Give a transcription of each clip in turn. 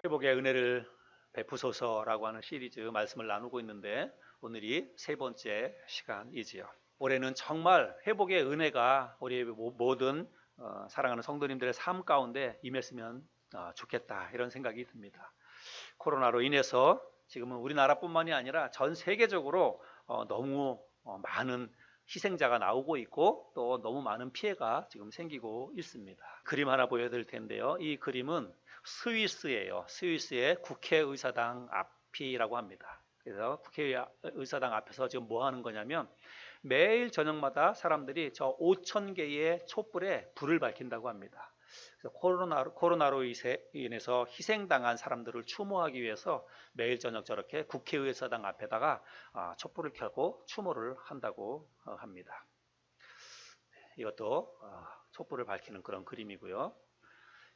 회복의 은혜를 베푸소서라고 하는 시리즈 말씀을 나누고 있는데 오늘이 세 번째 시간이지요. 올해는 정말 회복의 은혜가 우리 모든 사랑하는 성도님들의 삶 가운데 임했으면 좋겠다 이런 생각이 듭니다. 코로나로 인해서 지금은 우리나라뿐만이 아니라 전 세계적으로 너무 많은 희생자가 나오고 있고 또 너무 많은 피해가 지금 생기고 있습니다. 그림 하나 보여드릴 텐데요. 이 그림은 스위스예요. 스위스의 국회의사당 앞이라고 합니다. 그래서 국회의사당 앞에서 지금 뭐 하는 거냐면 매일 저녁마다 사람들이 저 5천 개의 촛불에 불을 밝힌다고 합니다. 그래서 코로나로 인해서 희생당한 사람들을 추모하기 위해서 매일 저녁 저렇게 국회의사당 앞에다가 촛불을 켜고 추모를 한다고 합니다. 이것도 촛불을 밝히는 그런 그림이고요.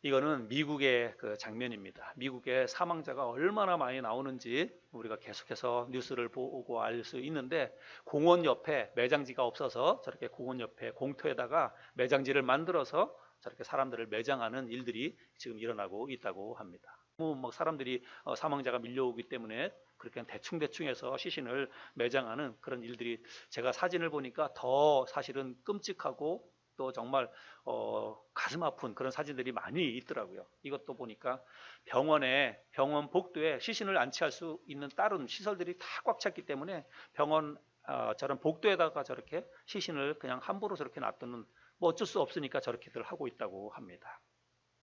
이거는 미국의 그 장면입니다. 미국의 사망자가 얼마나 많이 나오는지 우리가 계속해서 뉴스를 보고 알 수 있는데, 공원 옆에 매장지가 없어서 저렇게 공원 옆에 공터에다가 매장지를 만들어서 저렇게 사람들을 매장하는 일들이 지금 일어나고 있다고 합니다. 막 사람들이 사망자가 밀려오기 때문에 그렇게 대충 해서 시신을 매장하는 그런 일들이, 제가 사진을 보니까 더 사실은 끔찍하고 또 정말 가슴 아픈 그런 사진들이 많이 있더라고요. 이것도 보니까 병원 복도에 시신을 안치할 수 있는 다른 시설들이 다 꽉 찼기 때문에 병원 저런 복도에다가 저렇게 시신을 그냥 함부로 저렇게 놔두는, 뭐 어쩔 수 없으니까 저렇게들 하고 있다고 합니다.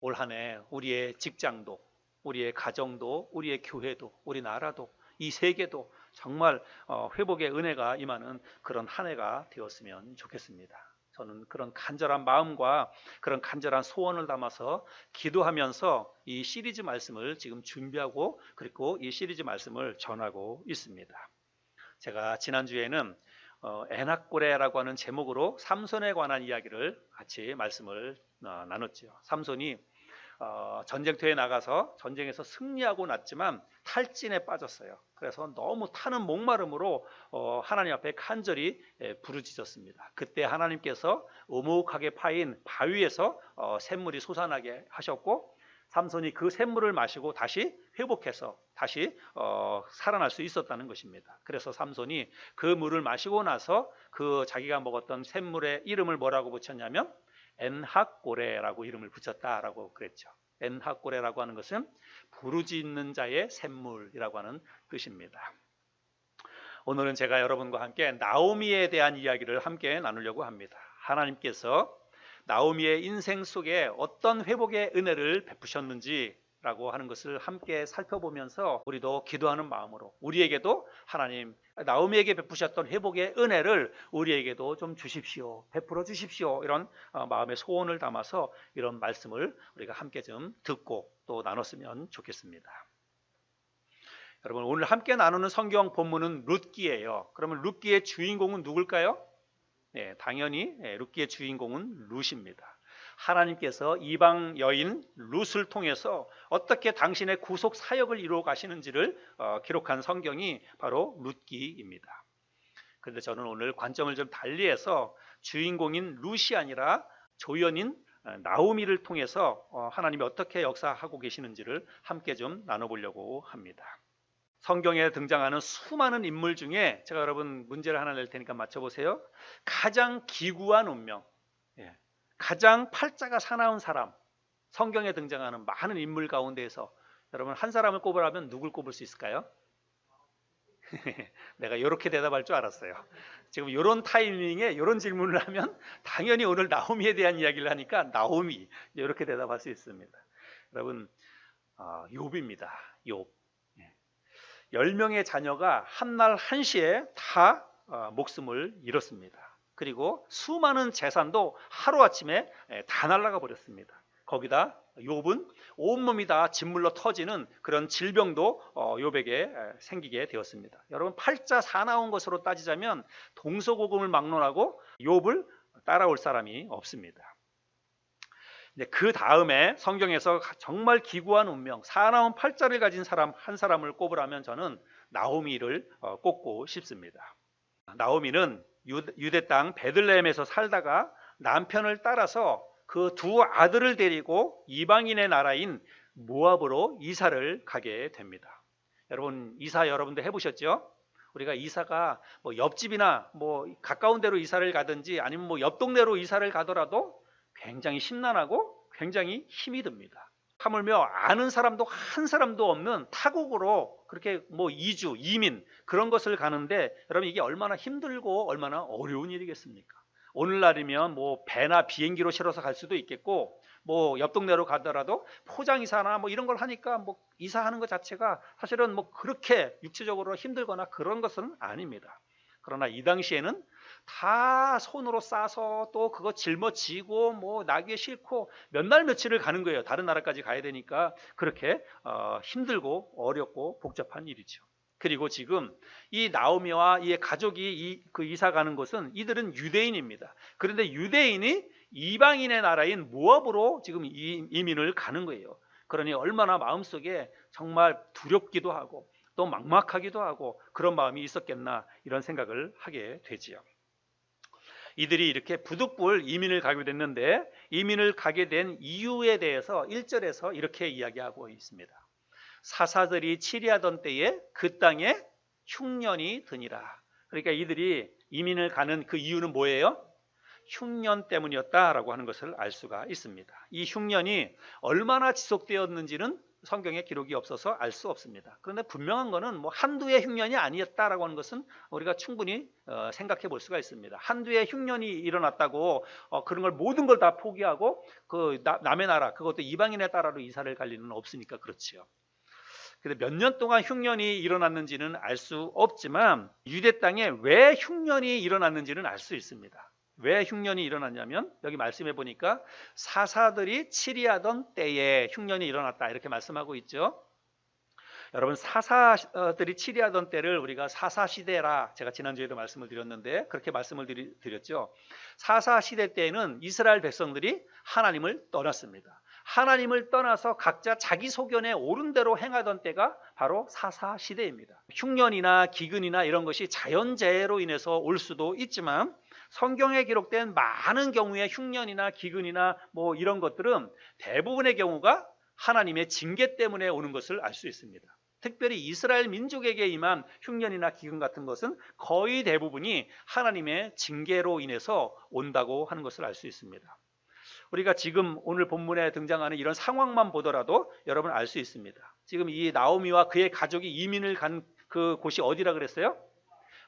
올 한 해 우리의 직장도, 우리의 가정도, 우리의 교회도, 우리나라도, 이 세계도 정말 회복의 은혜가 임하는 그런 한 해가 되었으면 좋겠습니다. 저는 그런 간절한 마음과 그런 간절한 소원을 담아서 기도하면서 이 시리즈 말씀을 지금 준비하고, 그리고 이 시리즈 말씀을 전하고 있습니다. 제가 지난주에는 에낙고레라고 하는 제목으로 삼손에 관한 이야기를 같이 말씀을 나눴죠. 삼손이 전쟁터에 나가서 전쟁에서 승리하고 났지만 탈진에 빠졌어요. 그래서 너무 타는 목마름으로 하나님 앞에 간절히 부르짖었습니다. 그때 하나님께서 오목하게 파인 바위에서 샘물이 솟아나게 하셨고, 삼손이 그 샘물을 마시고 다시 회복해서 다시 살아날 수 있었다는 것입니다. 그래서 삼손이 그 물을 마시고 나서 그 자기가 먹었던 샘물의 이름을 뭐라고 붙였냐면 엔학고레라고 이름을 붙였다라고 그랬죠. 엔학고레라고 하는 것은 부르짖는 자의 샘물이라고 하는 뜻입니다. 오늘은 제가 여러분과 함께 나오미에 대한 이야기를 함께 나누려고 합니다. 하나님께서 나오미의 인생 속에 어떤 회복의 은혜를 베푸셨는지라고 하는 것을 함께 살펴보면서 우리도 기도하는 마음으로 우리에게도 하나님 나오미에게 베푸셨던 회복의 은혜를 우리에게도 좀 주십시오, 베풀어 주십시오, 이런 마음의 소원을 담아서 이런 말씀을 우리가 함께 좀 듣고 또 나눴으면 좋겠습니다. 여러분, 오늘 함께 나누는 성경 본문은 룻기예요. 그러면 룻기의 주인공은 누굴까요? 네, 당연히 룻기의 주인공은 룻입니다. 하나님께서 이방 여인 룻을 통해서 어떻게 당신의 구속 사역을 이루어 가시는지를 기록한 성경이 바로 룻기입니다. 그런데 저는 오늘 관점을 좀 달리해서 주인공인 룻이 아니라 조연인 나오미를 통해서 하나님이 어떻게 역사하고 계시는지를 함께 좀 나눠보려고 합니다. 성경에 등장하는 수많은 인물 중에 제가 여러분 문제를 하나 낼 테니까 맞춰보세요. 가장 기구한 운명, 가장 팔자가 사나운 사람, 성경에 등장하는 많은 인물 가운데에서 여러분 한 사람을 꼽으라면 누굴 꼽을 수 있을까요? 내가 이렇게 대답할 줄 알았어요. 지금 이런 타이밍에 이런 질문을 하면 당연히 오늘 나오미에 대한 이야기를 하니까 나오미, 이렇게 대답할 수 있습니다. 여러분, 욥입니다. 욥. 10명의 자녀가 한날 한시에 다 목숨을 잃었습니다. 그리고 수많은 재산도 하루아침에 다 날아가 버렸습니다. 거기다 욥은 온몸이 다 진물로 터지는 그런 질병도 욥에게 생기게 되었습니다. 여러분, 팔자 사나운 것으로 따지자면 동서고금을 막론하고 욥을 따라올 사람이 없습니다. 그 다음에 성경에서 정말 기구한 운명, 사나운 팔자를 가진 사람 한 사람을 꼽으라면 저는 나오미를 꼽고 싶습니다. 나오미는 유대 땅 베들레헴에서 살다가 남편을 따라서 그 두 아들을 데리고 이방인의 나라인 모압으로 이사를 가게 됩니다. 여러분 이사 여러분들 해보셨죠? 우리가 이사가 뭐 옆집이나 뭐 가까운 데로 이사를 가든지 아니면 뭐 옆 동네로 이사를 가더라도 굉장히 심란하고 굉장히 힘이 듭니다. 하물며 아는 사람도 한 사람도 없는 타국으로 그렇게 뭐 이주, 이민 그런 것을 가는데 여러분 이게 얼마나 힘들고 얼마나 어려운 일이겠습니까? 오늘날이면 뭐 배나 비행기로 실어서 갈 수도 있겠고 뭐 옆 동네로 가더라도 포장 이사나 뭐 이런 걸 하니까 뭐 이사하는 것 자체가 사실은 뭐 그렇게 육체적으로 힘들거나 그런 것은 아닙니다. 그러나 이 당시에는 다 손으로 싸서 또 그거 짊어지고 뭐 나귀에 싣고 몇 날 며칠을 가는 거예요. 다른 나라까지 가야 되니까 그렇게 힘들고 어렵고 복잡한 일이죠. 그리고 지금 이 나오미와 이 가족이 그 이사 가는 곳은 이들은 유대인입니다. 그런데 유대인이 이방인의 나라인 모압으로 지금 이민을 가는 거예요. 그러니 얼마나 마음속에 정말 두렵기도 하고 또 막막하기도 하고 그런 마음이 있었겠나 이런 생각을 하게 되지요. 이들이 이렇게 부득불 이민을 가게 됐는데 이민을 가게 된 이유에 대해서 1절에서 이렇게 이야기하고 있습니다. 사사들이 치리하던 때에 그 땅에 흉년이 드니라. 그러니까 이들이 이민을 가는 그 이유는 뭐예요? 흉년 때문이었다라고 하는 것을 알 수가 있습니다. 이 흉년이 얼마나 지속되었는지는 성경에 기록이 없어서 알 수 없습니다. 그런데 분명한 것은 뭐 한두의 흉년이 아니었다라고 하는 것은 우리가 충분히 생각해 볼 수가 있습니다. 한두의 흉년이 일어났다고 그런 걸 모든 걸 다 포기하고 그 남의 나라 그것도 이방인의 나라로 이사를 갈 리는 없으니까 그렇지요. 근데 몇 년 동안 흉년이 일어났는지는 알 수 없지만 유대 땅에 왜 흉년이 일어났는지는 알 수 있습니다. 왜 흉년이 일어났냐면 여기 말씀해 보니까 사사들이 치리하던 때에 흉년이 일어났다 이렇게 말씀하고 있죠. 여러분 사사들이 치리하던 때를 우리가 사사시대라 제가 지난주에도 말씀을 드렸는데 그렇게 말씀을 드렸죠. 사사시대 때에는 이스라엘 백성들이 하나님을 떠났습니다. 하나님을 떠나서 각자 자기 소견에 옳은 대로 행하던 때가 바로 사사시대입니다. 흉년이나 기근이나 이런 것이 자연재해로 인해서 올 수도 있지만 성경에 기록된 많은 경우의 흉년이나 기근이나 뭐 이런 것들은 대부분의 경우가 하나님의 징계 때문에 오는 것을 알 수 있습니다. 특별히 이스라엘 민족에게 임한 흉년이나 기근 같은 것은 거의 대부분이 하나님의 징계로 인해서 온다고 하는 것을 알 수 있습니다. 우리가 지금 오늘 본문에 등장하는 이런 상황만 보더라도 여러분 알 수 있습니다. 지금 이 나오미와 그의 가족이 이민을 간 그 곳이 어디라 그랬어요?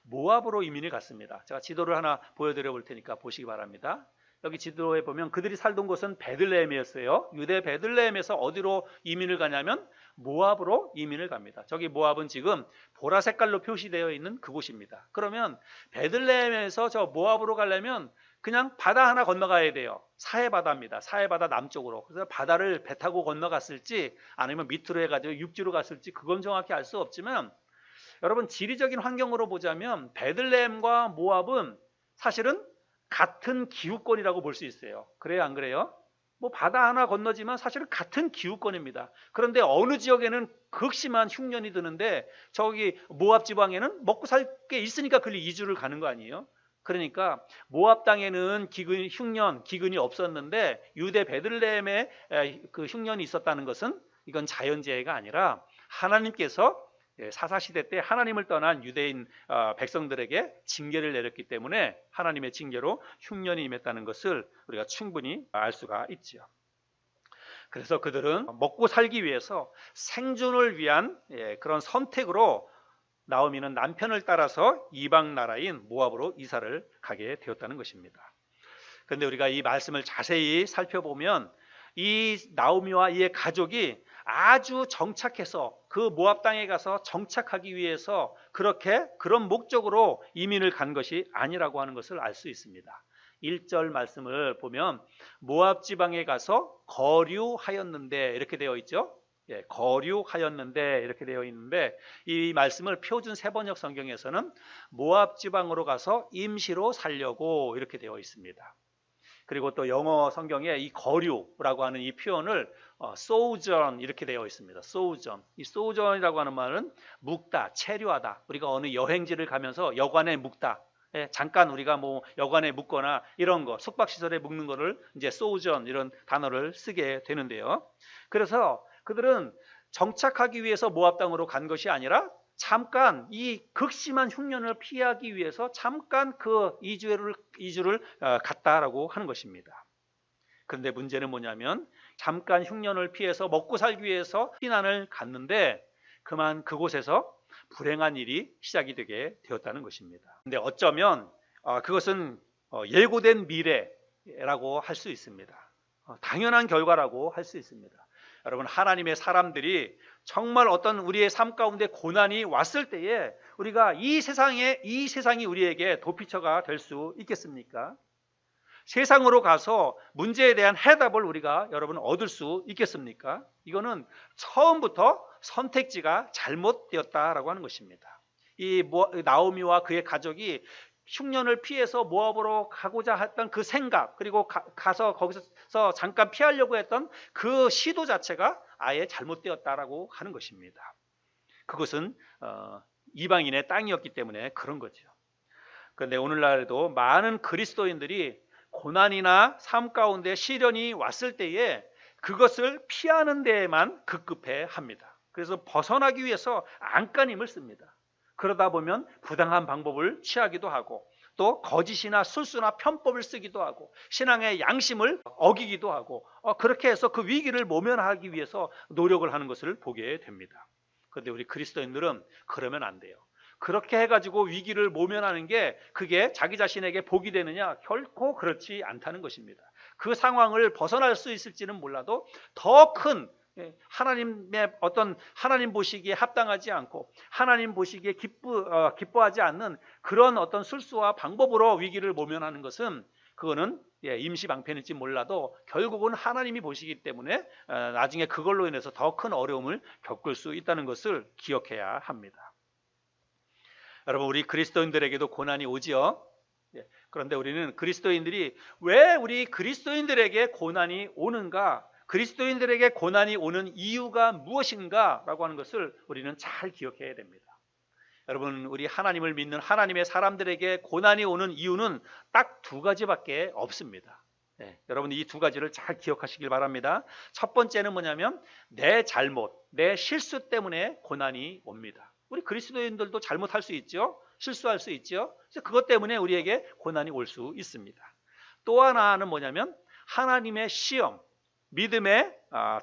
모압으로 이민을 갔습니다. 제가 지도를 하나 보여드려 볼 테니까 보시기 바랍니다. 여기 지도에 보면 그들이 살던 곳은 베들레헴이었어요. 유대 베들레헴에서 어디로 이민을 가냐면 모압으로 이민을 갑니다. 저기 모압은 지금 보라 색깔로 표시되어 있는 그곳입니다. 그러면 베들레헴에서 저 모압으로 가려면 그냥 바다 하나 건너가야 돼요. 사해바다입니다. 사해바다 남쪽으로. 그래서 바다를 배 타고 건너갔을지 아니면 밑으로 해가지고 육지로 갔을지 그건 정확히 알 수 없지만 여러분 지리적인 환경으로 보자면 베들레헴과 모압은 사실은 같은 기후권이라고 볼 수 있어요. 그래요, 안 그래요? 뭐 바다 하나 건너지만 사실은 같은 기후권입니다. 그런데 어느 지역에는 극심한 흉년이 드는데 저기 모압 지방에는 먹고 살 게 있으니까 그리 이주를 가는 거 아니에요? 그러니까 모압 땅에는 흉년, 기근이 없었는데 유대 베들레헴에 그 흉년이 있었다는 것은 이건 자연재해가 아니라 하나님께서 사사시대 때 하나님을 떠난 유대인 백성들에게 징계를 내렸기 때문에 하나님의 징계로 흉년이 임했다는 것을 우리가 충분히 알 수가 있지요. 그래서 그들은 먹고 살기 위해서 생존을 위한 그런 선택으로 나오미는 남편을 따라서 이방 나라인 모압으로 이사를 가게 되었다는 것입니다. 그런데 우리가 이 말씀을 자세히 살펴보면 이 나오미와 이의 가족이 아주 정착해서 그 모압 땅에 가서 정착하기 위해서 그런 목적으로 이민을 간 것이 아니라고 하는 것을 알 수 있습니다. 1절 말씀을 보면 모압 지방에 가서 거류하였는데 이렇게 되어 있죠. 거류하였는데 이렇게 되어 있는데 이 말씀을 표준 세번역 성경에서는 모압 지방으로 가서 임시로 살려고 이렇게 되어 있습니다. 그리고 또 영어 성경에 이 거류라고 하는 이 표현을 sojourn 이렇게 되어 있습니다. sojourn. 이 sojourn이라고 하는 말은 묵다, 체류하다. 우리가 어느 여행지를 가면서 여관에 묵다. 잠깐 우리가 뭐 여관에 묵거나 이런 거, 숙박시설에 묵는 거를 이제 sojourn 이런 단어를 쓰게 되는데요. 그래서 그들은 정착하기 위해서 모압 땅으로 간 것이 아니라 잠깐 이 극심한 흉년을 피하기 위해서 잠깐 그 이주를 갔다라고 하는 것입니다. 그런데 문제는 뭐냐면 잠깐 흉년을 피해서 먹고 살기 위해서 피난을 갔는데 그만 그곳에서 불행한 일이 시작이 되게 되었다는 것입니다. 근데 어쩌면 그것은 예고된 미래라고 할 수 있습니다. 당연한 결과라고 할 수 있습니다. 여러분, 하나님의 사람들이 정말 어떤 우리의 삶 가운데 고난이 왔을 때에 우리가 이 세상이 우리에게 도피처가 될 수 있겠습니까? 세상으로 가서 문제에 대한 해답을 우리가 여러분 얻을 수 있겠습니까? 이거는 처음부터 선택지가 잘못되었다라고 하는 것입니다. 이 나오미와 그의 가족이 흉년을 피해서 모압으로 가고자 했던 그 생각, 그리고 가서 거기서 잠깐 피하려고 했던 그 시도 자체가 아예 잘못되었다라고 하는 것입니다. 그것은 이방인의 땅이었기 때문에 그런 거죠. 그런데 오늘날에도 많은 그리스도인들이 고난이나 삶 가운데 시련이 왔을 때에 그것을 피하는 데에만 급급해 합니다. 그래서 벗어나기 위해서 안간힘을 씁니다. 그러다 보면 부당한 방법을 취하기도 하고 또 거짓이나 술수나 편법을 쓰기도 하고 신앙의 양심을 어기기도 하고 그렇게 해서 그 위기를 모면하기 위해서 노력을 하는 것을 보게 됩니다. 그런데 우리 그리스도인들은 그러면 안 돼요. 그렇게 해가지고 위기를 모면하는 게 그게 자기 자신에게 복이 되느냐? 결코 그렇지 않다는 것입니다. 그 상황을 벗어날 수 있을지는 몰라도 더 큰 하나님의 어떤 하나님 보시기에 합당하지 않고 하나님 보시기에 기뻐하지 않는 그런 어떤 술수와 방법으로 위기를 모면하는 것은 그거는 임시방편일지 몰라도 결국은 하나님이 보시기 때문에 나중에 그걸로 인해서 더 큰 어려움을 겪을 수 있다는 것을 기억해야 합니다. 여러분, 우리 그리스도인들에게도 고난이 오지요. 그런데 우리는 그리스도인들이 왜 우리 그리스도인들에게 고난이 오는가, 그리스도인들에게 고난이 오는 이유가 무엇인가 라고 하는 것을 우리는 잘 기억해야 됩니다. 여러분, 우리 하나님을 믿는 하나님의 사람들에게 고난이 오는 이유는 딱 두 가지밖에 없습니다. 여러분, 이 두 가지를 잘 기억하시길 바랍니다. 첫 번째는 뭐냐면 내 잘못, 내 실수 때문에 고난이 옵니다. 우리 그리스도인들도 잘못할 수 있죠. 실수할 수 있죠. 그래서 그것 때문에 우리에게 고난이 올 수 있습니다. 또 하나는 뭐냐면 하나님의 시험, 믿음의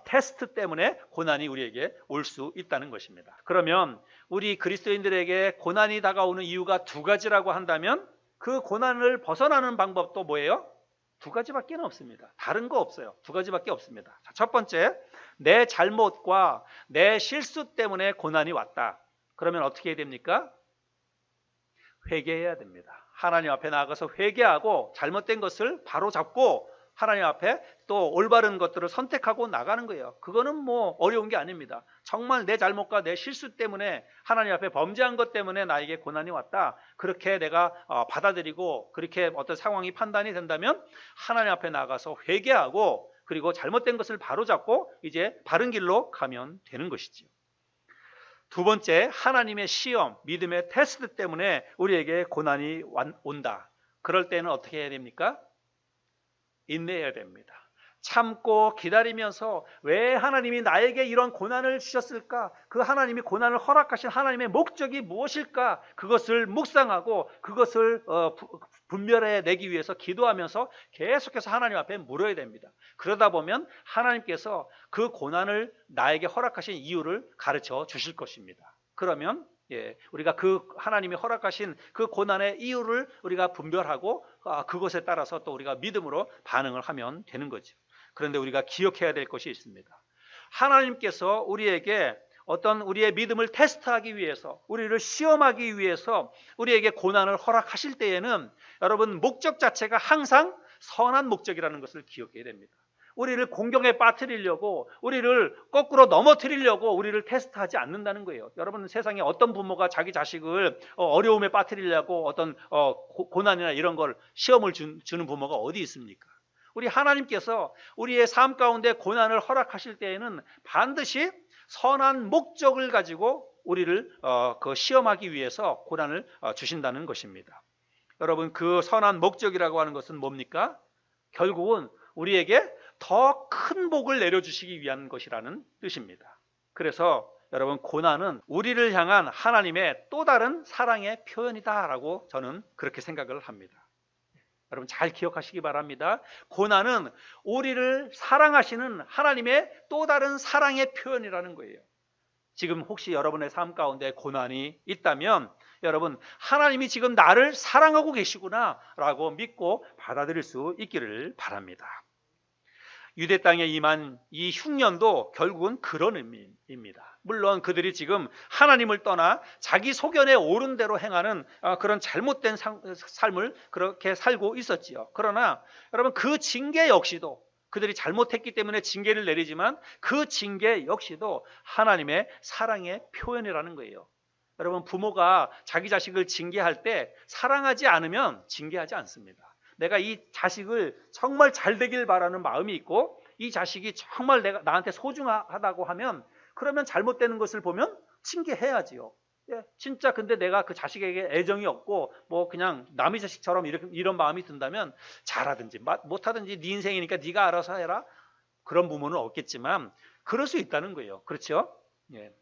테스트 때문에 고난이 우리에게 올 수 있다는 것입니다. 그러면 우리 그리스도인들에게 고난이 다가오는 이유가 두 가지라고 한다면 그 고난을 벗어나는 방법도 뭐예요? 두 가지밖에 없습니다. 다른 거 없어요. 두 가지밖에 없습니다. 첫 번째, 내 잘못과 내 실수 때문에 고난이 왔다. 그러면 어떻게 해야 됩니까? 회개해야 됩니다. 하나님 앞에 나아가서 회개하고 잘못된 것을 바로잡고 하나님 앞에 또 올바른 것들을 선택하고 나가는 거예요. 그거는 뭐 어려운 게 아닙니다. 정말 내 잘못과 내 실수 때문에 하나님 앞에 범죄한 것 때문에 나에게 고난이 왔다. 그렇게 내가 받아들이고 그렇게 어떤 상황이 판단이 된다면 하나님 앞에 나가서 회개하고 그리고 잘못된 것을 바로잡고 이제 바른 길로 가면 되는 것이지요. 두 번째, 하나님의 시험, 믿음의 테스트 때문에 우리에게 고난이 온다. 그럴 때는 어떻게 해야 됩니까? 인내해야 됩니다. 참고 기다리면서 왜 하나님이 나에게 이런 고난을 주셨을까? 그 하나님이 고난을 허락하신 하나님의 목적이 무엇일까? 그것을 묵상하고 그것을 분별해내기 위해서 기도하면서 계속해서 하나님 앞에 물어야 됩니다. 그러다 보면 하나님께서 그 고난을 나에게 허락하신 이유를 가르쳐 주실 것입니다. 그러면 우리가 그 하나님이 허락하신 그 고난의 이유를 우리가 분별하고 그것에 따라서 또 우리가 믿음으로 반응을 하면 되는 거죠. 그런데 우리가 기억해야 될 것이 있습니다. 하나님께서 우리에게 어떤 우리의 믿음을 테스트하기 위해서, 우리를 시험하기 위해서 우리에게 고난을 허락하실 때에는 여러분, 목적 자체가 항상 선한 목적이라는 것을 기억해야 됩니다. 우리를 공경에 빠뜨리려고, 우리를 거꾸로 넘어뜨리려고 우리를 테스트하지 않는다는 거예요. 여러분, 세상에 어떤 부모가 자기 자식을 어려움에 빠뜨리려고 어떤 고난이나 이런 걸 시험을 주는 부모가 어디 있습니까? 우리 하나님께서 우리의 삶 가운데 고난을 허락하실 때에는 반드시 선한 목적을 가지고 우리를 시험하기 위해서 고난을 주신다는 것입니다. 여러분, 그 선한 목적이라고 하는 것은 뭡니까? 결국은 우리에게 더 큰 복을 내려주시기 위한 것이라는 뜻입니다. 그래서 여러분, 고난은 우리를 향한 하나님의 또 다른 사랑의 표현이다라고 저는 그렇게 생각을 합니다. 여러분 잘 기억하시기 바랍니다. 고난은 우리를 사랑하시는 하나님의 또 다른 사랑의 표현이라는 거예요. 지금 혹시 여러분의 삶 가운데 고난이 있다면 여러분, 하나님이 지금 나를 사랑하고 계시구나 라고 믿고 받아들일 수 있기를 바랍니다. 유대 땅에 임한 이 흉년도 결국은 그런 의미입니다. 물론 그들이 지금 하나님을 떠나 자기 소견에 옳은 대로 행하는 그런 잘못된 삶을 그렇게 살고 있었지요. 그러나 여러분, 그 징계 역시도 그들이 잘못했기 때문에 징계를 내리지만 그 징계 역시도 하나님의 사랑의 표현이라는 거예요. 여러분, 부모가 자기 자식을 징계할 때 사랑하지 않으면 징계하지 않습니다. 내가 이 자식을 정말 잘 되길 바라는 마음이 있고 이 자식이 정말 나한테 소중하다고 하면 그러면 잘못되는 것을 보면 징계해야지요. 예, 진짜 근데 내가 그 자식에게 애정이 없고 뭐 그냥 남의 자식처럼 이런 마음이 든다면 잘하든지 못하든지 네 인생이니까 네가 알아서 해라. 그런 부모는 없겠지만 그럴 수 있다는 거예요. 그렇죠? 예.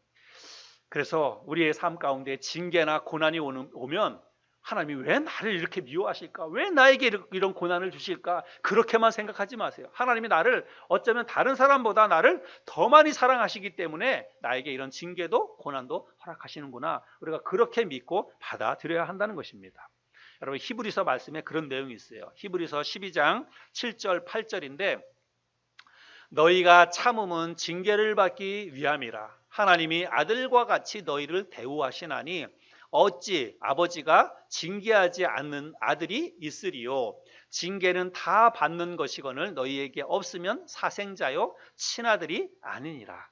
그래서 우리의 삶 가운데 징계나 고난이 오면 하나님이 왜 나를 이렇게 미워하실까? 왜 나에게 이런 고난을 주실까? 그렇게만 생각하지 마세요. 하나님이 나를 어쩌면 다른 사람보다 나를 더 많이 사랑하시기 때문에 나에게 이런 징계도 고난도 허락하시는구나. 우리가 그렇게 믿고 받아들여야 한다는 것입니다. 여러분, 히브리서 말씀에 그런 내용이 있어요. 히브리서 12장 7절 8절인데 너희가 참음은 징계를 받기 위함이라. 하나님이 아들과 같이 너희를 대우하시나니 어찌 아버지가 징계하지 않는 아들이 있으리요. 징계는 다 받는 것이거늘 너희에게 없으면 사생자요 친아들이 아니니라.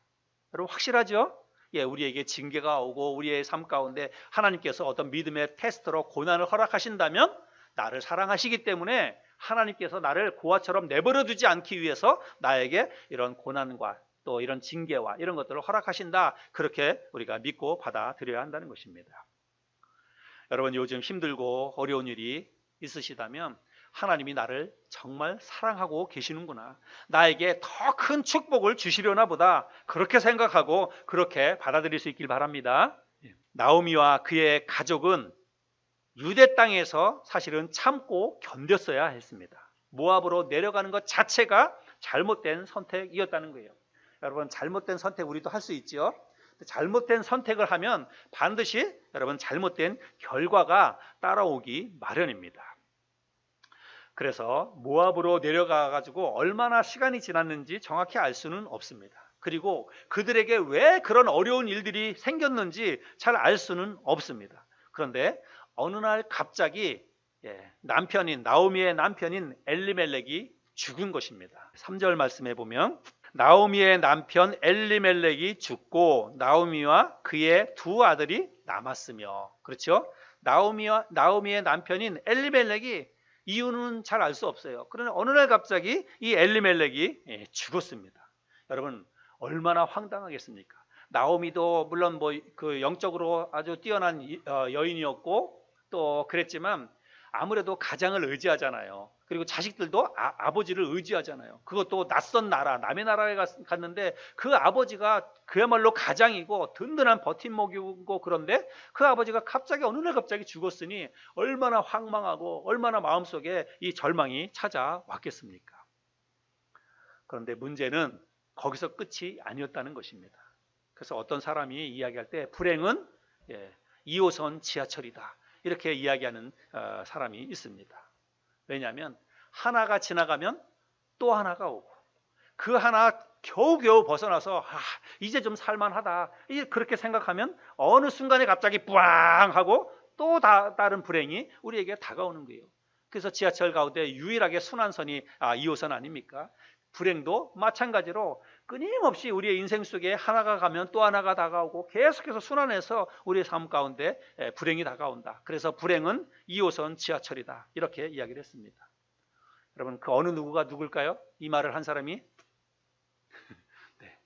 여러분 확실하죠? 예, 우리에게 징계가 오고 우리의 삶 가운데 하나님께서 어떤 믿음의 테스트로 고난을 허락하신다면 나를 사랑하시기 때문에 하나님께서 나를 고아처럼 내버려 두지 않기 위해서 나에게 이런 고난과 또 이런 징계와 이런 것들을 허락하신다. 그렇게 우리가 믿고 받아들여야 한다는 것입니다. 여러분, 요즘 힘들고 어려운 일이 있으시다면 하나님이 나를 정말 사랑하고 계시는구나. 나에게 더 큰 축복을 주시려나 보다. 그렇게 생각하고 그렇게 받아들일 수 있길 바랍니다. 나오미와 그의 가족은 유대 땅에서 사실은 참고 견뎠어야 했습니다. 모압으로 내려가는 것 자체가 잘못된 선택이었다는 거예요. 여러분, 잘못된 선택 우리도 할 수 있죠. 잘못된 선택을 하면 반드시 여러분 잘못된 결과가 따라오기 마련입니다. 그래서 모압으로 내려가 가지고 얼마나 시간이 지났는지 정확히 알 수는 없습니다. 그리고 그들에게 왜 그런 어려운 일들이 생겼는지 잘 알 수는 없습니다. 그런데 어느 날 갑자기 남편인 나오미의 남편인 엘리멜렉이 죽은 것입니다. 3절 말씀해 보면 나오미의 남편 엘리멜렉이 죽고 나오미와 그의 두 아들이 남았으며, 그렇죠? 나오미의 남편인 엘리멜렉이 이유는 잘 알 수 없어요. 그러나 어느 날 갑자기 이 엘리멜렉이 죽었습니다. 여러분 얼마나 황당하겠습니까? 나오미도 물론 뭐 그 영적으로 아주 뛰어난 여인이었고 또 그랬지만 아무래도 가장을 의지하잖아요. 그리고 자식들도 아버지를 의지하잖아요. 그것도 낯선 나라, 남의 나라에 갔는데 그 아버지가 그야말로 가장이고 든든한 버팀목이고 그런데 그 아버지가 갑자기 어느 날 갑자기 죽었으니 얼마나 황망하고 얼마나 마음속에 이 절망이 찾아왔겠습니까? 그런데 문제는 거기서 끝이 아니었다는 것입니다. 그래서 어떤 사람이 이야기할 때 불행은 2호선 지하철이다. 이렇게 이야기하는 사람이 있습니다. 왜냐하면 하나가 지나가면 또 하나가 오고 그 하나 겨우겨우 벗어나서 이제 좀 살만하다 그렇게 생각하면 어느 순간에 갑자기 뿌앙 하고 또 다른 불행이 우리에게 다가오는 거예요. 그래서 지하철 가운데 유일하게 순환선이 2호선 아닙니까? 불행도 마찬가지로 끊임없이 우리의 인생 속에 하나가 가면 또 하나가 다가오고 계속해서 순환해서 우리의 삶 가운데 불행이 다가온다. 그래서 불행은 2호선 지하철이다. 이렇게 이야기를 했습니다. 여러분 그 어느 누구가 누굴까요? 이 말을 한 사람이? 네.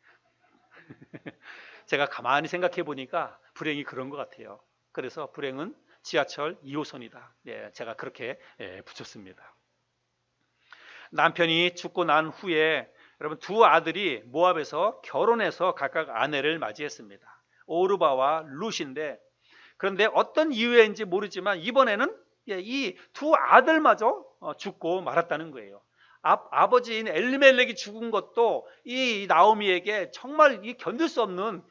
제가 가만히 생각해 보니까 불행이 그런 것 같아요. 그래서 불행은 지하철 2호선이다. 제가 그렇게 붙였습니다. 남편이 죽고 난 후에 여러분 두 아들이 모압에서 결혼해서 각각 아내를 맞이했습니다. 오르바와 룻인데, 그런데 어떤 이유인지 모르지만 이번에는 이 두 아들마저 죽고 말았다는 거예요. 아버지인 엘리멜렉이 죽은 것도 이 나오미에게 정말 견딜 수 없는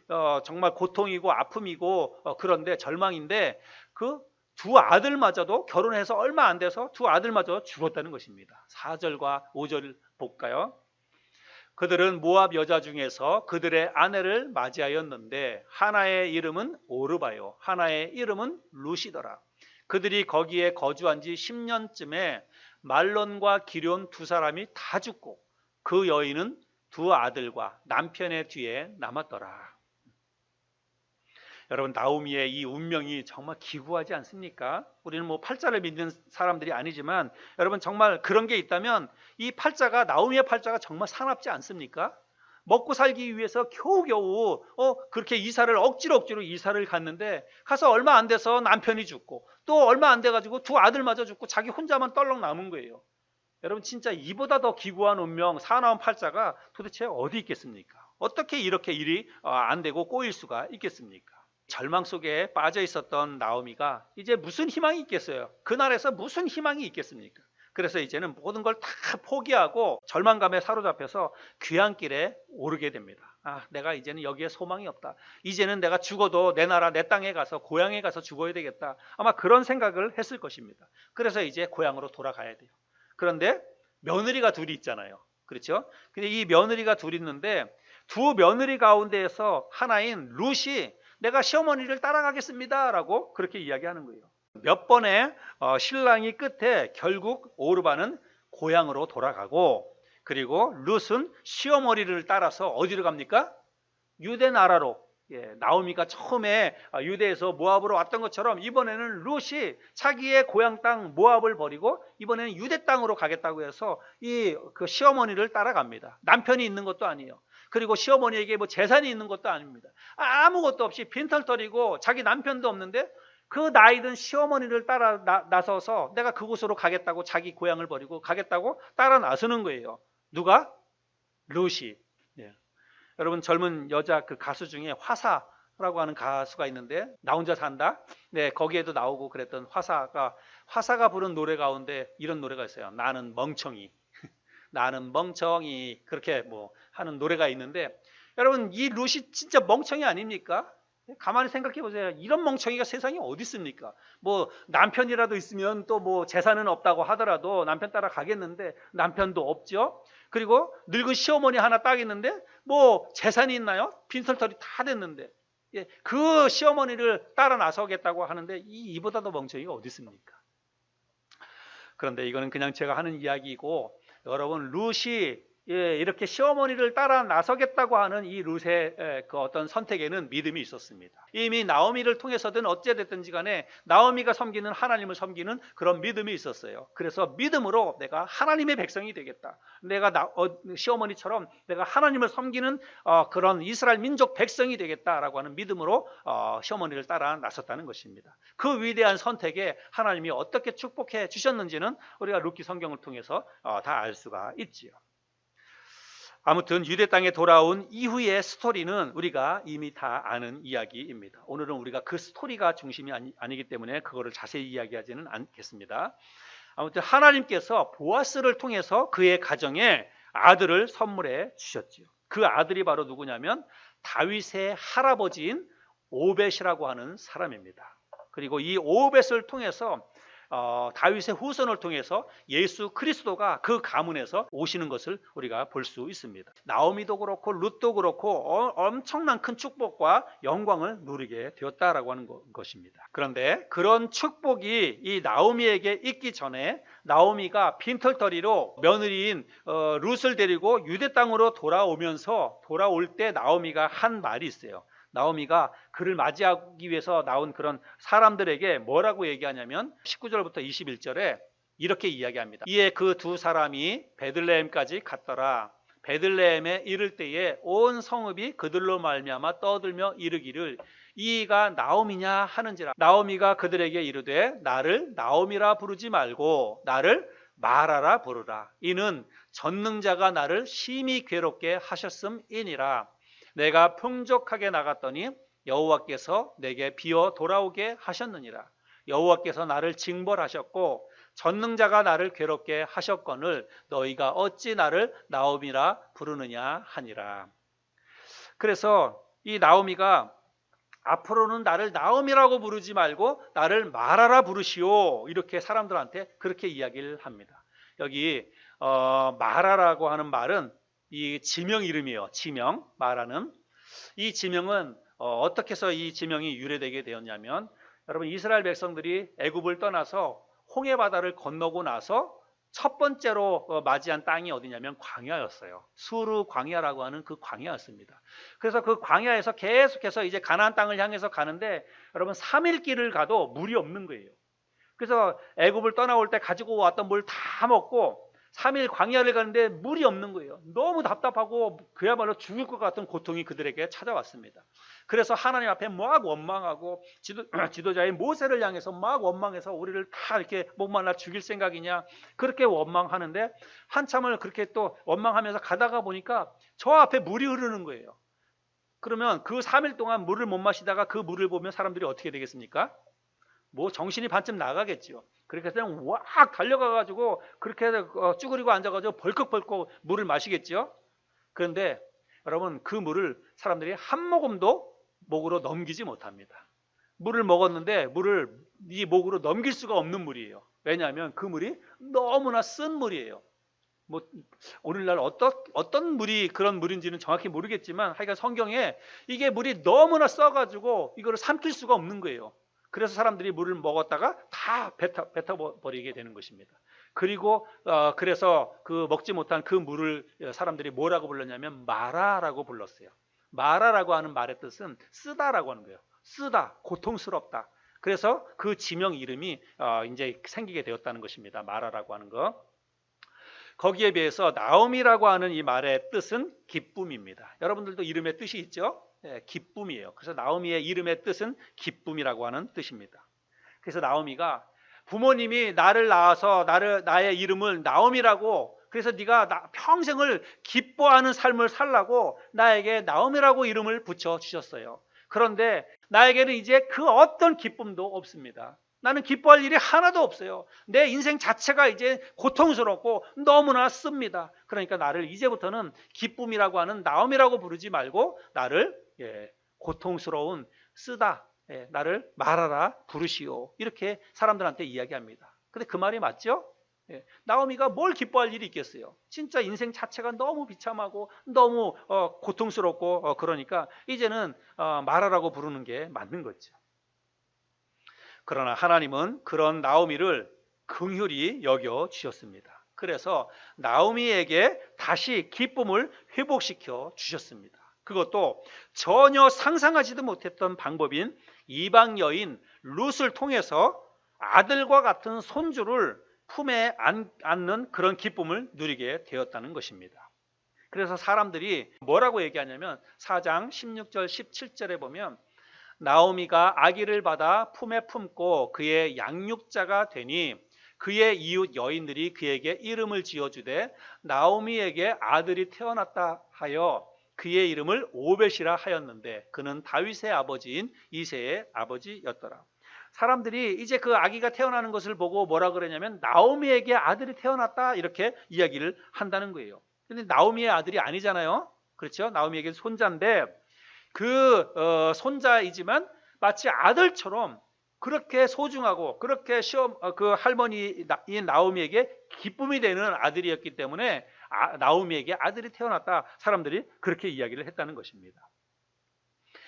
정말 고통이고 아픔이고 그런데 절망인데, 그 두 아들마저도 결혼해서 얼마 안 돼서 두 아들마저 죽었다는 것입니다. 4절과 5절 볼까요? 그들은 모압 여자 중에서 그들의 아내를 맞이하였는데 하나의 이름은 오르바요, 하나의 이름은 룻이더라. 그들이 거기에 거주한 지 10년쯤에 말론과 기럨 두 사람이 다 죽고 그 여인은 두 아들과 남편의 뒤에 남았더라. 여러분, 나오미의 이 운명이 정말 기구하지 않습니까? 우리는 뭐 팔자를 믿는 사람들이 아니지만 여러분, 정말 그런 게 있다면 이 팔자가, 나오미의 팔자가 정말 사납지 않습니까? 먹고 살기 위해서 겨우겨우 그렇게 억지로 이사를 갔는데, 가서 얼마 안 돼서 남편이 죽고 또 얼마 안 돼가지고 두 아들마저 죽고 자기 혼자만 떨렁 남은 거예요. 여러분, 진짜 이보다 더 기구한 운명, 사나운 팔자가 도대체 어디 있겠습니까? 어떻게 이렇게 일이 안 되고 꼬일 수가 있겠습니까? 절망 속에 빠져 있었던 나오미가 이제 무슨 희망이 있겠어요? 그날에서 무슨 희망이 있겠습니까? 그래서 이제는 모든 걸 다 포기하고 절망감에 사로잡혀서 귀향길에 오르게 됩니다. 내가 이제는 여기에 소망이 없다. 이제는 내가 죽어도 내 나라, 내 땅에 가서, 고향에 가서 죽어야 되겠다. 아마 그런 생각을 했을 것입니다. 그래서 이제 고향으로 돌아가야 돼요. 그런데 며느리가 둘이 있잖아요. 그렇죠? 근데 이 며느리가 둘이 있는데, 두 며느리 가운데에서 하나인 룻이 내가 시어머니를 따라가겠습니다 라고 그렇게 이야기하는 거예요. 몇 번의 신랑이 끝에 결국 오르바는 고향으로 돌아가고, 그리고 룻은 시어머니를 따라서 어디로 갑니까? 유대 나라로. 나오미가 처음에 유대에서 모압으로 왔던 것처럼 이번에는 룻이 자기의 고향 땅 모압을 버리고 이번에는 유대 땅으로 가겠다고 해서 그 시어머니를 따라갑니다. 남편이 있는 것도 아니에요. 그리고 시어머니에게 뭐 재산이 있는 것도 아닙니다. 아무것도 없이 빈털터리고 자기 남편도 없는데 그 나이든 시어머니를 따라 나서서 내가 그곳으로 가겠다고, 자기 고향을 버리고 가겠다고 따라 나서는 거예요. 누가? 룻이. 여러분, 젊은 여자 그 가수 중에 화사라고 하는 가수가 있는데, 나 혼자 산다? 네, 거기에도 나오고 그랬던 화사가 부른 노래 가운데 이런 노래가 있어요. 나는 멍청이. 나는 멍청이. 그렇게 뭐 하는 노래가 있는데, 여러분, 이 룻이 진짜 멍청이 아닙니까? 가만히 생각해 보세요. 이런 멍청이가 세상에 어디 있습니까? 뭐 남편이라도 있으면 또 뭐 재산은 없다고 하더라도 남편 따라 가겠는데 남편도 없죠. 그리고 늙은 시어머니 하나 딱 있는데 뭐 재산이 있나요? 빈털터리 다 됐는데 그 시어머니를 따라 나서겠다고 하는데 이보다 더 멍청이가 어디 있습니까? 그런데 이거는 그냥 제가 하는 이야기이고, 여러분, 룻이 이렇게 시어머니를 따라 나서겠다고 하는 이 룻의 그 어떤 선택에는 믿음이 있었습니다. 이미 나오미를 통해서든 어찌됐든지 간에 나오미가 섬기는 하나님을 섬기는 그런 믿음이 있었어요. 그래서 믿음으로 내가 하나님의 백성이 되겠다. 내가 시어머니처럼 내가 하나님을 섬기는 그런 이스라엘 민족 백성이 되겠다라고 하는 믿음으로 시어머니를 따라 나섰다는 것입니다. 그 위대한 선택에 하나님이 어떻게 축복해 주셨는지는 우리가 룻기 성경을 통해서 다 알 수가 있지요. 아무튼 유대 땅에 돌아온 이후의 스토리는 우리가 이미 다 아는 이야기입니다. 오늘은 우리가 그 스토리가 중심이 아니기 때문에 그거를 자세히 이야기하지는 않겠습니다. 아무튼 하나님께서 보아스를 통해서 그의 가정에 아들을 선물해 주셨지요. 그 아들이 바로 누구냐면 다윗의 할아버지인 오벳이라고 하는 사람입니다. 그리고 이 오벳을 통해서 다윗의 후손을 통해서 예수 그리스도가 그 가문에서 오시는 것을 우리가 볼 수 있습니다. 나오미도 그렇고 룻도 그렇고 엄청난 큰 축복과 영광을 누리게 되었다라고 하는 것입니다. 그런데 그런 축복이 이 나오미에게 있기 전에 나오미가 빈털터리로 며느리인 룻을 데리고 유대 땅으로 돌아올 때 나오미가 한 말이 있어요. 나오미가 그를 맞이하기 위해서 나온 그런 사람들에게 뭐라고 얘기하냐면 19절부터 21절에 이렇게 이야기합니다. 이에 그 두 사람이 베들레헴까지 갔더라. 베들레헴에 이를 때에 온 성읍이 그들로 말미암아 떠들며 이르기를 이가 나오미냐 하는지라. 나오미가 그들에게 이르되 나를 나오미라 부르지 말고 나를 말하라 부르라. 이는 전능자가 나를 심히 괴롭게 하셨음이니라. 내가 풍족하게 나갔더니 여호와께서 내게 비어 돌아오게 하셨느니라. 여호와께서 나를 징벌하셨고 전능자가 나를 괴롭게 하셨거늘 너희가 어찌 나를 나옴이라 부르느냐 하니라. 그래서 이 나오미가 앞으로는 나를 나오미라고 부르지 말고 나를 마라라 부르시오, 이렇게 사람들한테 그렇게 이야기를 합니다. 여기 마라라고 하는 말은 이 지명 이름이에요. 지명, 마라는. 이 지명은 어떻게 해서 이 지명이 유래되게 되었냐면, 여러분 이스라엘 백성들이 애굽을 떠나서 홍해 바다를 건너고 나서 첫 번째로 맞이한 땅이 어디냐면 광야였어요. 수르 광야라고 하는 그 광야였습니다. 그래서 그 광야에서 계속해서 이제 가나안 땅을 향해서 가는데, 여러분 3일 길을 가도 물이 없는 거예요. 그래서 애굽을 떠나올 때 가지고 왔던 물 다 먹고 3일 광야를 가는데 물이 없는 거예요. 너무 답답하고 그야말로 죽을 것 같은 고통이 그들에게 찾아왔습니다. 그래서 하나님 앞에 막 원망하고 지도자인 모세를 향해서 막 원망해서 우리를 다 이렇게 목말라 죽일 생각이냐, 그렇게 원망하는데 한참을 그렇게 또 원망하면서 가다가 보니까 저 앞에 물이 흐르는 거예요. 그러면 그 3일 동안 물을 못 마시다가 그 물을 보면 사람들이 어떻게 되겠습니까? 뭐 정신이 반쯤 나가겠지요. 그렇게 해서 그냥 확 달려가가지고 그렇게 쭈그리고 앉아가지고 벌컥벌컥 물을 마시겠죠. 그런데 여러분 그 물을 사람들이 한 모금도 목으로 넘기지 못합니다. 물을 먹었는데 물을 이 목으로 넘길 수가 없는 물이에요. 왜냐하면 그 물이 너무나 쓴 물이에요. 뭐 오늘날 어떤 물이 그런 물인지는 정확히 모르겠지만 하여간 성경에 이게 물이 너무나 써가지고 이거를 삼킬 수가 없는 거예요. 그래서 사람들이 물을 먹었다가 다 뱉어버리게 되는 것입니다. 그리고 그래서 그 먹지 못한 그 물을 사람들이 뭐라고 불렀냐면 마라라고 불렀어요. 마라라고 하는 말의 뜻은 쓰다라고 하는 거예요. 쓰다, 고통스럽다. 그래서 그 지명 이름이 이제 생기게 되었다는 것입니다. 마라라고 하는 거. 거기에 비해서 나오미라고 하는 이 말의 뜻은 기쁨입니다. 여러분들도 이름의 뜻이 있죠? 네, 기쁨이에요. 그래서 나오미의 이름의 뜻은 기쁨이라고 하는 뜻입니다. 그래서 나오미가 부모님이 나를 낳아서 나의 이름을 나오미라고, 그래서 네가 평생을 기뻐하는 삶을 살라고 나에게 나오미라고 이름을 붙여 주셨어요. 그런데 나에게는 이제 그 어떤 기쁨도 없습니다. 나는 기뻐할 일이 하나도 없어요. 내 인생 자체가 이제 고통스럽고 너무나 씁니다. 그러니까 나를 이제부터는 기쁨이라고 하는 나오미라고 부르지 말고 나를 고통스러운 쓰다, 나를 말하라 부르시오, 이렇게 사람들한테 이야기합니다. 근데 그 말이 맞죠? 나오미가 뭘 기뻐할 일이 있겠어요? 진짜 인생 자체가 너무 비참하고 너무 고통스럽고 그러니까 이제는 말하라고 부르는 게 맞는 거죠. 그러나 하나님은 그런 나오미를 긍휼히 여겨 주셨습니다. 그래서 나오미에게 다시 기쁨을 회복시켜 주셨습니다. 그것도 전혀 상상하지도 못했던 방법인 이방 여인 룻을 통해서 아들과 같은 손주를 품에 안는 그런 기쁨을 누리게 되었다는 것입니다. 그래서 사람들이 뭐라고 얘기하냐면 4장 16절 17절에 보면 나오미가 아기를 받아 품에 품고 그의 양육자가 되니 그의 이웃 여인들이 그에게 이름을 지어주되 나오미에게 아들이 태어났다 하여 그의 이름을 오벳이라 하였는데 그는 다윗의 아버지인 이새의 아버지였더라. 사람들이 이제 그 아기가 태어나는 것을 보고 뭐라 그러냐면 나오미에게 아들이 태어났다, 이렇게 이야기를 한다는 거예요. 근데 나오미의 아들이 아니잖아요. 그렇죠? 나오미에게 손자인데 그 손자이지만 마치 아들처럼 그렇게 소중하고 그렇게 그 할머니인 나오미에게 기쁨이 되는 아들이었기 때문에 나오미에게 아들이 태어났다, 사람들이 그렇게 이야기를 했다는 것입니다.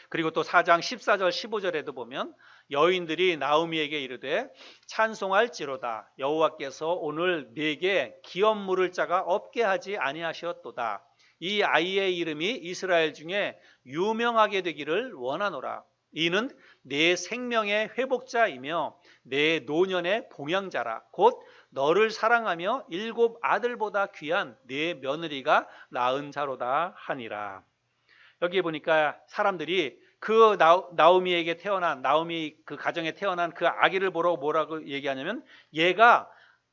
그리고 또 4장 14절 15절에도 보면 여인들이 나오미에게 이르되 찬송할지로다 여호와께서 오늘 네게 기업 물을 자가 없게 하지 아니하셨도다. 이 아이의 이름이 이스라엘 중에 유명하게 되기를 원하노라. 이는 내 생명의 회복자이며 내 노년의 봉양자라. 곧 너를 사랑하며 7 아들보다 귀한 네 며느리가 낳은 자로다 하니라. 여기 보니까 사람들이 그 나오미에게 태어난, 나오미 그 가정에 태어난 그 아기를 보러 뭐라고 얘기하냐면 얘가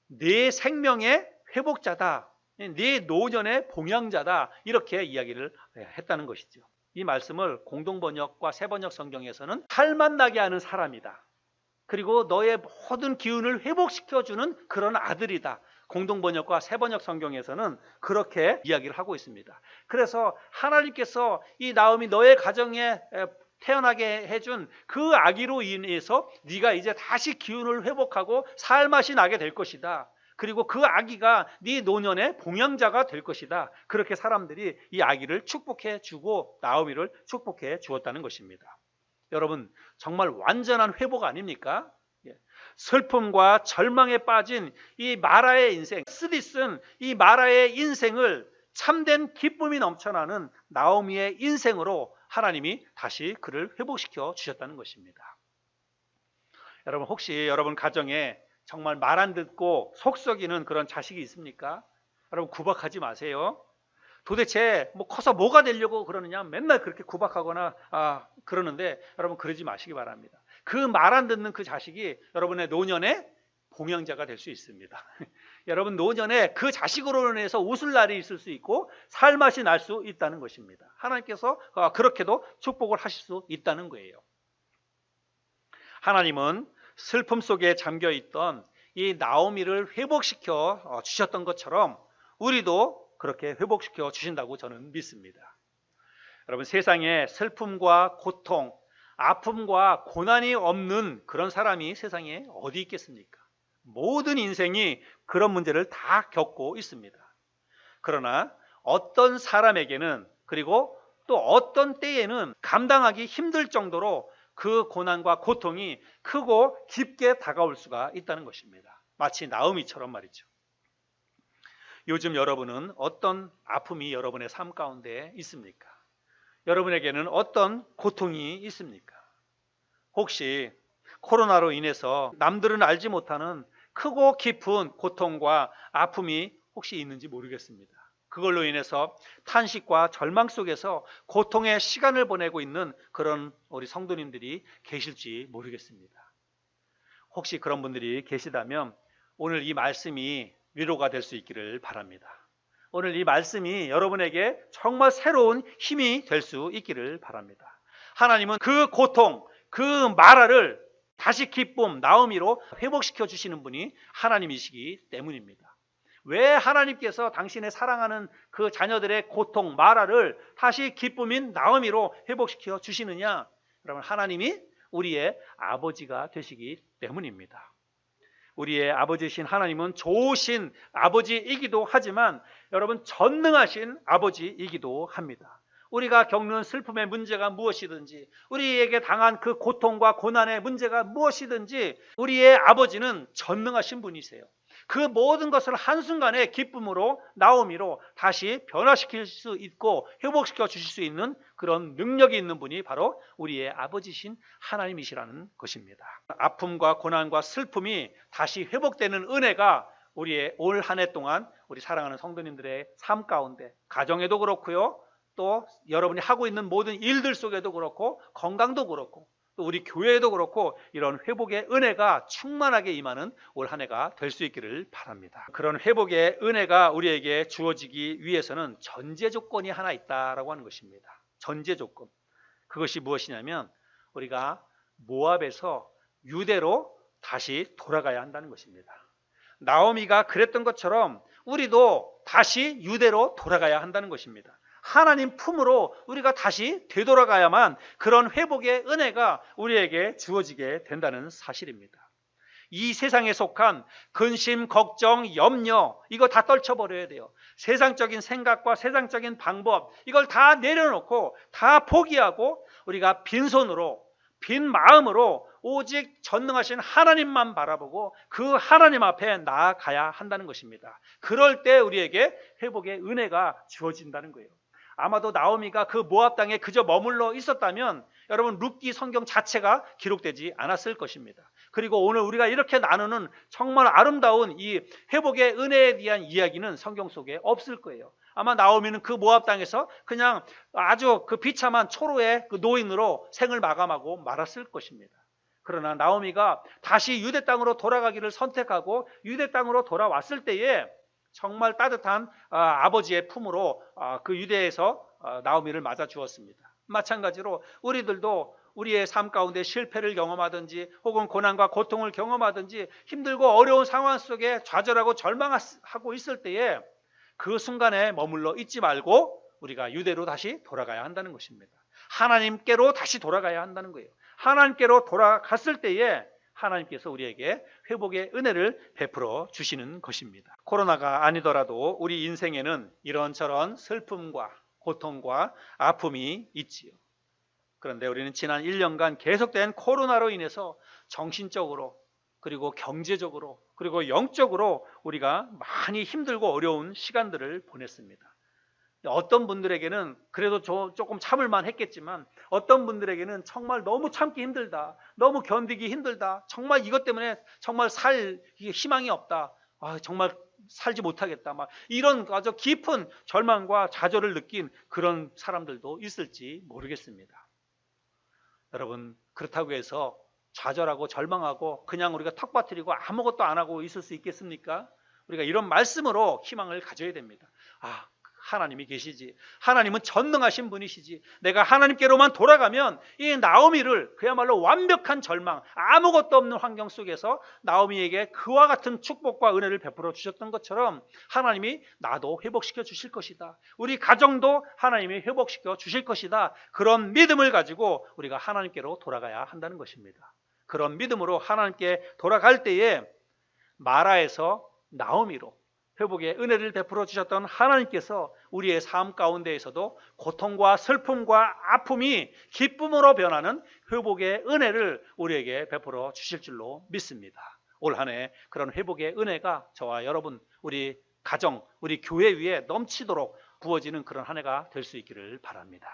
네 생명의 회복자다, 네 노년의 봉양자다, 이렇게 이야기를 했다는 것이죠. 이 말씀을 공동번역과 새번역 성경에서는 살만 나게 하는 사람이다, 그리고 너의 모든 기운을 회복시켜주는 그런 아들이다, 공동번역과 새번역 성경에서는 그렇게 이야기를 하고 있습니다. 그래서 하나님께서 이 나음이 너의 가정에 태어나게 해준 그 아기로 인해서 네가 이제 다시 기운을 회복하고 살맛이 나게 될 것이다, 그리고 그 아기가 네 노년의 봉양자가 될 것이다, 그렇게 사람들이 이 아기를 축복해 주고 나오미를 축복해 주었다는 것입니다. 여러분, 정말 완전한 회복 아닙니까? 슬픔과 절망에 빠진 이 마라의 인생, 쓰디쓴 이 마라의 인생을 참된 기쁨이 넘쳐나는 나오미의 인생으로 하나님이 다시 그를 회복시켜 주셨다는 것입니다. 여러분, 혹시 여러분 가정에 정말 말 안 듣고 속 썩이는 그런 자식이 있습니까? 여러분, 구박하지 마세요. 도대체 뭐 커서 뭐가 되려고 그러느냐, 맨날 그렇게 구박하거나 그러는데 여러분, 그러지 마시기 바랍니다. 그 말 안 듣는 그 자식이 여러분의 노년의 봉양자가 될 수 있습니다. 여러분, 노년에 그 자식으로 인해서 웃을 날이 있을 수 있고 살맛이 날 수 있다는 것입니다. 하나님께서 그렇게도 축복을 하실 수 있다는 거예요. 하나님은 슬픔 속에 잠겨 있던 이 나오미를 회복시켜 주셨던 것처럼 우리도 그렇게 회복시켜 주신다고 저는 믿습니다. 여러분, 세상에 슬픔과 고통, 아픔과 고난이 없는 그런 사람이 세상에 어디 있겠습니까? 모든 인생이 그런 문제를 다 겪고 있습니다. 그러나 어떤 사람에게는, 그리고 또 어떤 때에는 감당하기 힘들 정도로 그 고난과 고통이 크고 깊게 다가올 수가 있다는 것입니다. 마치 나오미처럼 말이죠. 요즘 여러분은 어떤 아픔이 여러분의 삶 가운데 있습니까? 여러분에게는 어떤 고통이 있습니까? 혹시 코로나로 인해서 남들은 알지 못하는 크고 깊은 고통과 아픔이 혹시 있는지 모르겠습니다. 그걸로 인해서 탄식과 절망 속에서 고통의 시간을 보내고 있는 그런 우리 성도님들이 계실지 모르겠습니다. 혹시 그런 분들이 계시다면 오늘 이 말씀이 위로가 될 수 있기를 바랍니다. 오늘 이 말씀이 여러분에게 정말 새로운 힘이 될 수 있기를 바랍니다. 하나님은 그 고통, 그 마라를 다시 기쁨, 나오미로 회복시켜 주시는 분이 하나님이시기 때문입니다. 왜 하나님께서 당신의 사랑하는 그 자녀들의 고통, 마라를 다시 기쁨인 나오미로 회복시켜 주시느냐? 여러분, 하나님이 우리의 아버지가 되시기 때문입니다. 우리의 아버지신 하나님은 좋으신 아버지이기도 하지만 여러분, 전능하신 아버지이기도 합니다. 우리가 겪는 슬픔의 문제가 무엇이든지, 우리에게 당한 그 고통과 고난의 문제가 무엇이든지 우리의 아버지는 전능하신 분이세요. 그 모든 것을 한순간에 기쁨으로, 나오미로 다시 변화시킬 수 있고 회복시켜 주실 수 있는 그런 능력이 있는 분이 바로 우리의 아버지신 하나님이시라는 것입니다. 아픔과 고난과 슬픔이 다시 회복되는 은혜가 우리의 올 한 해 동안 우리 사랑하는 성도님들의 삶 가운데, 가정에도 그렇고요, 또 여러분이 하고 있는 모든 일들 속에도 그렇고, 건강도 그렇고, 또 우리 교회에도 그렇고, 이런 회복의 은혜가 충만하게 임하는 올 한 해가 될 수 있기를 바랍니다. 그런 회복의 은혜가 우리에게 주어지기 위해서는 전제 조건이 하나 있다라고 하는 것입니다. 전제 조건. 그것이 무엇이냐면 우리가 모압에서 유대로 다시 돌아가야 한다는 것입니다. 나오미가 그랬던 것처럼 우리도 다시 유대로 돌아가야 한다는 것입니다. 하나님 품으로 우리가 다시 되돌아가야만 그런 회복의 은혜가 우리에게 주어지게 된다는 사실입니다. 이 세상에 속한 근심, 걱정, 염려, 이거 다 떨쳐버려야 돼요. 세상적인 생각과 세상적인 방법, 이걸 다 내려놓고 다 포기하고 우리가 빈손으로, 빈 마음으로 오직 전능하신 하나님만 바라보고 그 하나님 앞에 나아가야 한다는 것입니다. 그럴 때 우리에게 회복의 은혜가 주어진다는 거예요. 아마도 나오미가 그 모압 땅에 그저 머물러 있었다면 여러분, 룻기 성경 자체가 기록되지 않았을 것입니다. 그리고 오늘 우리가 이렇게 나누는 정말 아름다운 이 회복의 은혜에 대한 이야기는 성경 속에 없을 거예요. 아마 나오미는 그 모압 땅에서 그냥 아주 그 비참한 초로의 그 노인으로 생을 마감하고 말았을 것입니다. 그러나 나오미가 다시 유대 땅으로 돌아가기를 선택하고 유대 땅으로 돌아왔을 때에 정말 따뜻한 아버지의 품으로 그 유대에서 나오미를 맞아 주었습니다. 마찬가지로 우리들도 우리의 삶 가운데 실패를 경험하든지 혹은 고난과 고통을 경험하든지 힘들고 어려운 상황 속에 좌절하고 절망하고 있을 때에 그 순간에 머물러 있지 말고 우리가 유대로 다시 돌아가야 한다는 것입니다. 하나님께로 다시 돌아가야 한다는 거예요. 하나님께로 돌아갔을 때에 하나님께서 우리에게 회복의 은혜를 베풀어 주시는 것입니다. 코로나가 아니더라도 우리 인생에는 이런저런 슬픔과 고통과 아픔이 있지요. 그런데 우리는 지난 1년간 계속된 코로나로 인해서 정신적으로 그리고 경제적으로 그리고 영적으로 우리가 많이 힘들고 어려운 시간들을 보냈습니다. 어떤 분들에게는 그래도 조금 참을만 했겠지만 어떤 분들에게는 정말 너무 참기 힘들다, 너무 견디기 힘들다, 정말 이것 때문에 정말 살 희망이 없다, 정말 살지 못하겠다, 막 이런 아주 깊은 절망과 좌절을 느낀 그런 사람들도 있을지 모르겠습니다. 여러분, 그렇다고 해서 좌절하고 절망하고 그냥 우리가 턱받들이고 아무것도 안 하고 있을 수 있겠습니까? 우리가 이런 말씀으로 희망을 가져야 됩니다. 하나님이 계시지. 하나님은 전능하신 분이시지. 내가 하나님께로만 돌아가면 이 나오미를 그야말로 완벽한 절망, 아무것도 없는 환경 속에서 나오미에게 그와 같은 축복과 은혜를 베풀어 주셨던 것처럼 하나님이 나도 회복시켜 주실 것이다. 우리 가정도 하나님이 회복시켜 주실 것이다. 그런 믿음을 가지고 우리가 하나님께로 돌아가야 한다는 것입니다. 그런 믿음으로 하나님께 돌아갈 때에 마라에서 나오미로 회복의 은혜를 베풀어 주셨던 하나님께서 우리의 삶 가운데에서도 고통과 슬픔과 아픔이 기쁨으로 변하는 회복의 은혜를 우리에게 베풀어 주실 줄로 믿습니다. 올 한 해 그런 회복의 은혜가 저와 여러분, 우리 가정, 우리 교회 위에 넘치도록 부어지는 그런 한 해가 될 수 있기를 바랍니다.